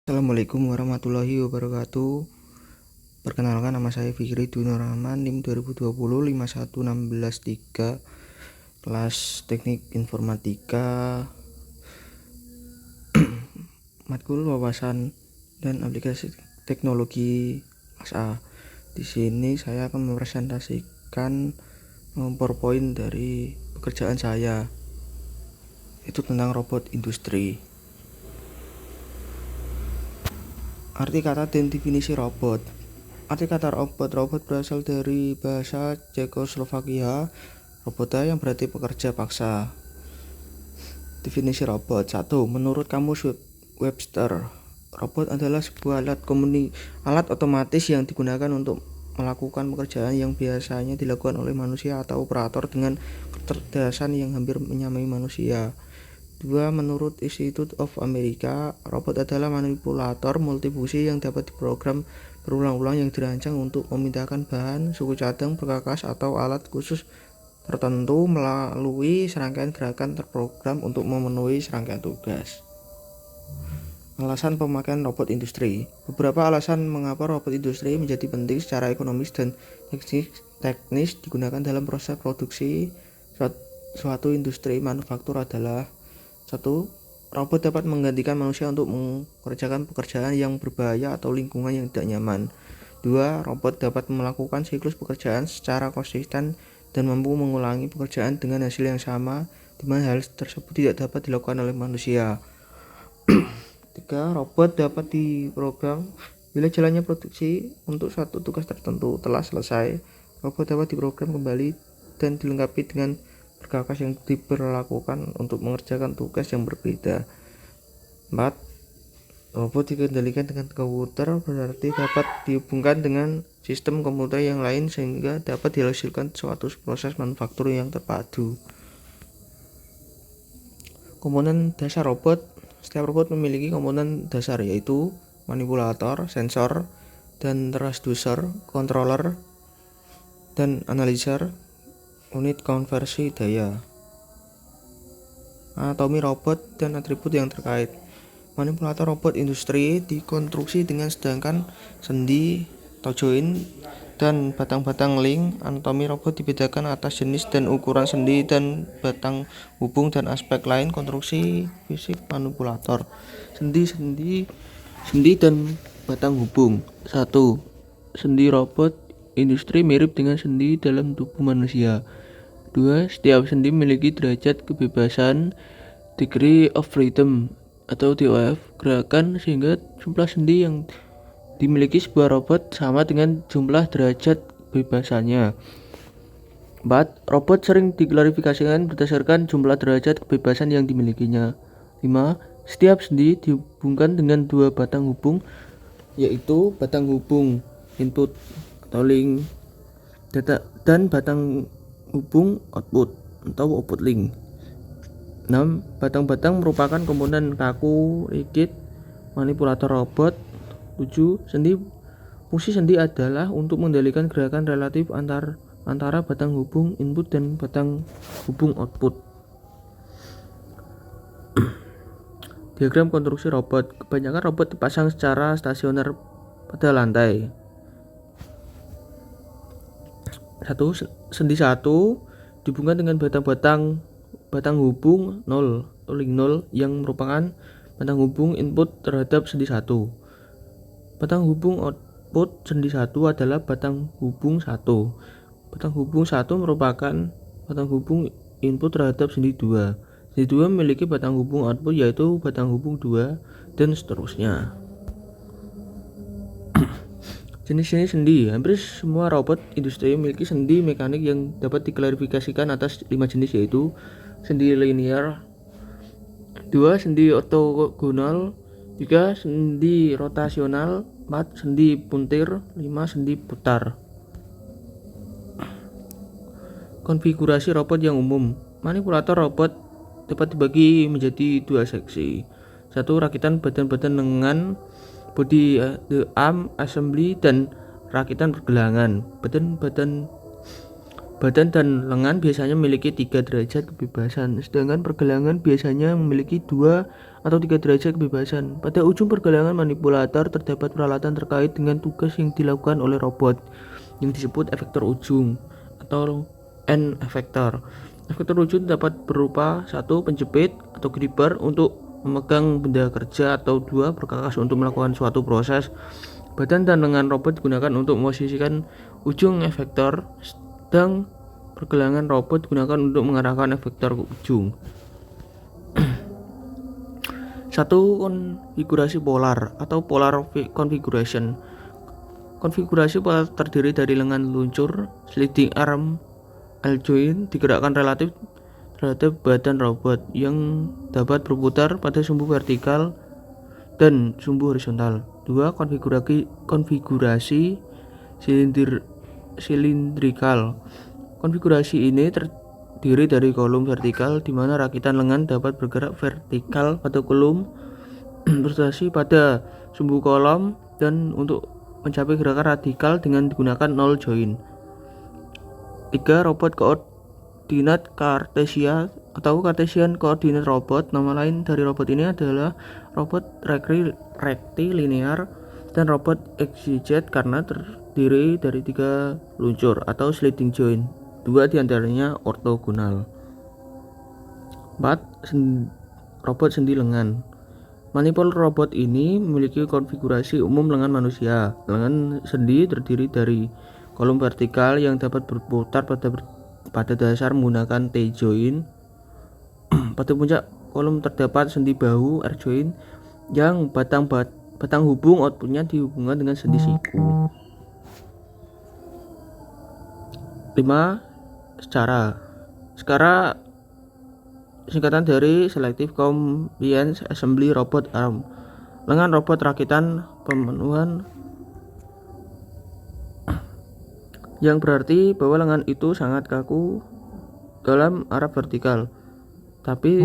Assalamualaikum warahmatullahi wabarakatuh. Perkenalkan, nama saya Fikri Dwi Nur Rahman, NIM 2020 51613, kelas Teknik Informatika, matkul wawasan dan aplikasi teknologi kelas A. Di sini saya akan mempresentasikan PowerPoint dari pekerjaan saya, itu tentang robot industri. Arti kata dan definisi robot. Arti kata robot berasal dari bahasa Cekoslovakia, robota yang berarti pekerja paksa. Definisi robot. 1. Menurut kamus Webster, robot adalah sebuah alat otomatis yang digunakan untuk melakukan pekerjaan yang biasanya dilakukan oleh manusia atau operator dengan kecerdasan yang hampir menyamai manusia. 2. Menurut Institute of America, robot adalah manipulator multifungsi yang dapat diprogram berulang-ulang yang dirancang untuk memindahkan bahan, suku cadang, perkakas, atau alat khusus tertentu melalui serangkaian gerakan terprogram untuk memenuhi serangkaian tugas. Alasan pemakaian robot industri. Beberapa alasan mengapa robot industri menjadi penting secara ekonomis dan teknis digunakan dalam proses produksi suatu industri manufaktur adalah: 1. Robot dapat menggantikan manusia untuk mengerjakan pekerjaan yang berbahaya atau lingkungan yang tidak nyaman. 2. Robot dapat melakukan siklus pekerjaan secara konsisten dan mampu mengulangi pekerjaan dengan hasil yang sama, di mana hal tersebut tidak dapat dilakukan oleh manusia. 3. Robot dapat diprogram bila jalannya produksi untuk suatu tugas tertentu telah selesai. Robot dapat diprogram kembali dan dilengkapi dengan perkakas yang diperlakukan untuk mengerjakan tugas yang berbeda. 4. Robot dikendalikan dengan komputer, berarti dapat dihubungkan dengan sistem komputer yang lain sehingga dapat dihasilkan suatu proses manufaktur yang terpadu. Komponen dasar robot. Setiap robot memiliki komponen dasar, yaitu manipulator, sensor, dan transducer, controller, dan analyzer, unit konversi daya. Anatomi robot dan atribut yang terkait. Manipulator robot industri dikonstruksi dengan sedangkan sendi atau joint dan batang-batang link. Anatomi robot dibedakan atas jenis dan ukuran sendi dan batang hubung dan aspek lain konstruksi fisik manipulator. Sendi dan batang hubung. 1. Sendi robot industri mirip dengan sendi dalam tubuh manusia. 2. Setiap sendi memiliki derajat kebebasan, degree of freedom atau DOF, gerakan, sehingga jumlah sendi yang dimiliki sebuah robot sama dengan jumlah derajat kebebasannya. 4. Robot sering diklarifikasikan berdasarkan jumlah derajat kebebasan yang dimilikinya. 5. Setiap sendi dihubungkan dengan dua batang hubung, yaitu batang hubung input atau link dan batang hubung output atau output link. 6. Batang-batang merupakan komponen kaku rigid manipulator robot. 7. Fungsi sendi adalah untuk mengendalikan gerakan relatif antara batang hubung input dan batang hubung output. Diagram konstruksi robot. Kebanyakan robot dipasang secara stasioner pada lantai. 1. Sendi 1 dihubungkan dengan batang hubung 0 atau link 0 yang merupakan batang hubung input terhadap sendi 1. Batang hubung output sendi 1 adalah batang hubung 1. Batang hubung 1 merupakan batang hubung input terhadap sendi 2. Sendi 2 memiliki batang hubung output, yaitu batang hubung 2, dan seterusnya. Jenis-jenis sendi. Hampir semua robot industri memiliki sendi mekanik yang dapat diklarifikasikan atas 5 jenis, yaitu sendi linear, 2. Sendi ortogonal, 3. Sendi rotasional, 4. Sendi puntir, 5. Sendi putar. Konfigurasi robot yang umum. Manipulator robot dapat dibagi menjadi 2 seksi. 1. Rakitan badan-badan dengan body the arm assembly dan rakitan pergelangan. Badan-badan Badan dan lengan biasanya memiliki 3 derajat kebebasan, sedangkan pergelangan biasanya memiliki 2 atau 3 derajat kebebasan. Pada ujung pergelangan manipulator terdapat peralatan terkait dengan tugas yang dilakukan oleh robot, yang disebut efektor ujung atau end effector. Efektor ujung dapat berupa 1 penjepit atau gripper untuk memegang benda kerja, atau 2 perkakas untuk melakukan suatu proses. Badan dan lengan robot digunakan untuk memposisikan ujung efektor, sedang pergelangan robot digunakan untuk mengarahkan efektor ke ujung. 1. Konfigurasi polar atau polar configuration. Konfigurasi polar terdiri dari lengan luncur, sliding arm, L-joint digerakkan relatif terhadap badan robot yang dapat berputar pada sumbu vertikal dan sumbu horizontal. 2. Konfigurasi silindrikal. Konfigurasi ini terdiri dari kolom vertikal di mana rakitan lengan dapat bergerak vertikal pada kolom, berotasi pada sumbu kolom, dan untuk mencapai gerakan radikal dengan digunakan null joint. 3. Robot koordinat Cartesian atau Cartesian Coordinate Robot. Nama lain dari robot ini adalah robot rectilinear dan robot exeget karena terdiri dari 3 luncur atau sliding joint. 2 diantaranya ortogonal. 4. Robot sendi lengan. Manipul robot ini memiliki konfigurasi umum lengan manusia. Lengan sendi terdiri dari kolom vertikal yang dapat berputar pada dasar menggunakan T-joint. Pada puncak kolom terdapat sendi bahu R-joint yang batang hubung outputnya dihubungkan dengan sendi siku. 5. Secara singkatan dari Selective Compliance Assembly Robot Arm. Lengan robot rakitan pemenuhan, yang berarti bahwa lengan itu sangat kaku dalam arah vertikal, tapi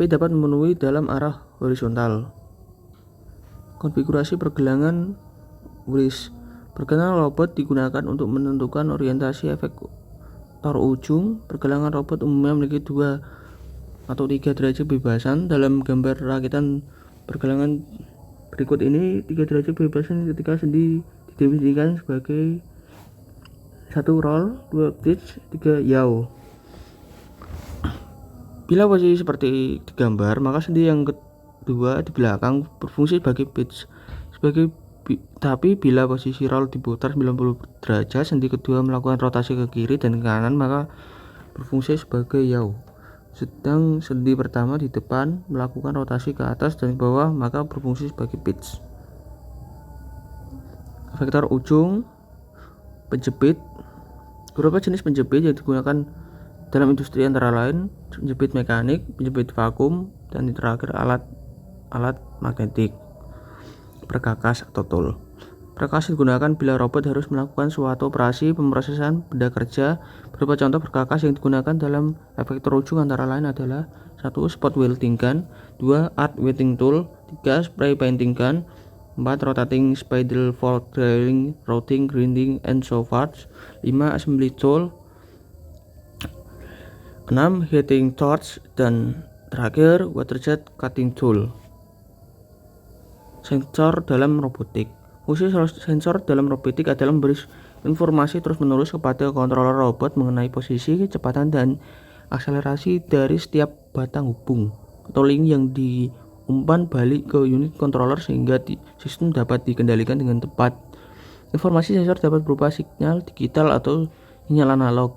dapat memenuhi dalam arah horizontal. Konfigurasi pergelangan wrist. Pergelangan robot digunakan untuk menentukan orientasi efektor ujung. Pergelangan robot umumnya memiliki 2 atau 3 derajat kebebasan. Dalam gambar rakitan pergelangan berikut ini, 3 derajat kebebasan ketika sendi didefinisikan sebagai 1 roll, 2 pitch, 3 yaw. Bila posisi seperti digambar, maka sendi yang kedua di belakang berfungsi sebagai pitch. Tapi bila posisi roll diputar 90 derajat, sendi kedua melakukan rotasi ke kiri dan ke kanan, maka berfungsi sebagai yaw. Sedang sendi pertama di depan melakukan rotasi ke atas dan ke bawah, maka berfungsi sebagai pitch. Efektor ujung. Penjepit. Beberapa jenis penjepit yang digunakan dalam industri antara lain penjepit mekanik, penjepit vakum, dan terakhir alat magnetik. Perkakas atau tool. Perkakas digunakan bila robot harus melakukan suatu operasi pemrosesan benda kerja. Beberapa contoh perkakas yang digunakan dalam efektor ujung antara lain adalah 1. Spot welding gun, 2. Art welding tool, 3. Spray painting gun, 4. Rotating spindle for drilling, routing, grinding, and so forth, 5. Assembly tool, 6. Heating torch, dan terakhir waterjet cutting tool. Sensor dalam robotik. Fungsi sensor dalam robotik adalah memberi informasi terus-menerus kepada controller robot mengenai posisi, kecepatan, dan akselerasi dari setiap batang hubung atau link yang diumpan balik ke unit controller sehingga sistem dapat dikendalikan dengan tepat. Informasi sensor dapat berupa sinyal digital atau sinyal analog.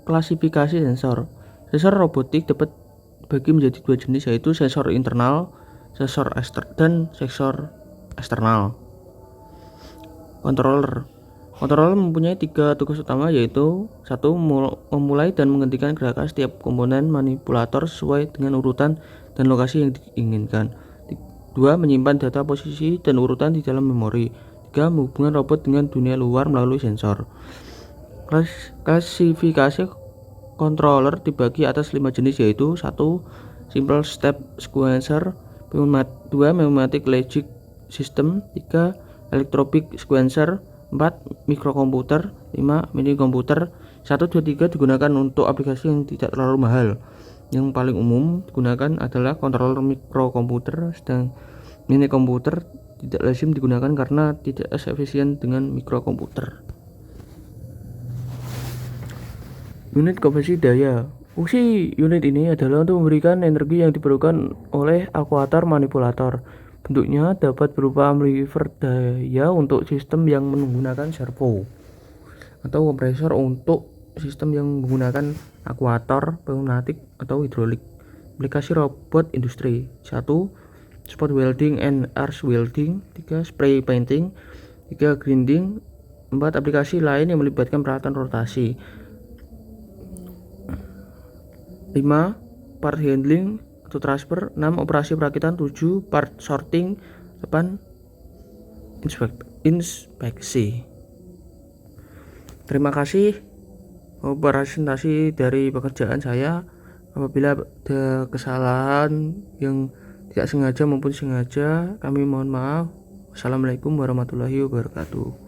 Klasifikasi sensor. Sensor robotik dapat dibagi menjadi 2 jenis, yaitu sensor internal, dan sensor eksternal. Controller mempunyai 3 tugas utama, yaitu 1. Memulai dan menghentikan gerakan setiap komponen manipulator sesuai dengan urutan dan lokasi yang diinginkan. 2. Menyimpan data posisi dan urutan di dalam memori. 3. Menghubungkan robot dengan dunia luar melalui sensor. Klasifikasi controller dibagi atas 5 jenis, yaitu 1. Simple step sequencer, 2. Pneumatic logic system, 3. electropic sequencer. 4. Mikrokomputer. 5. Mini komputer. 1, 2, 3 digunakan untuk aplikasi yang tidak terlalu mahal. Yang paling umum digunakan adalah controller mikrokomputer, sedang mini komputer tidak lazim digunakan karena tidak efisien dengan mikrokomputer. Unit konversi daya. Fungsi unit ini adalah untuk memberikan energi yang diperlukan oleh akuator manipulator. Bentuknya dapat berupa amplifier daya untuk sistem yang menggunakan servo, atau kompresor untuk sistem yang menggunakan akuator, pneumatik, atau hidrolik. Aplikasi robot industri. 1. Spot welding and arc welding. 3. Spray painting. 3. Grinding. 4. Aplikasi lain yang melibatkan peralatan rotasi. 5. Part handling atau transfer. 6. Operasi perakitan. 7. Part sorting. 8. Inspeksi. Terima kasih presentasi dari pekerjaan saya. Apabila ada kesalahan yang tidak sengaja maupun sengaja, kami mohon maaf. Wassalamualaikum warahmatullahi wabarakatuh.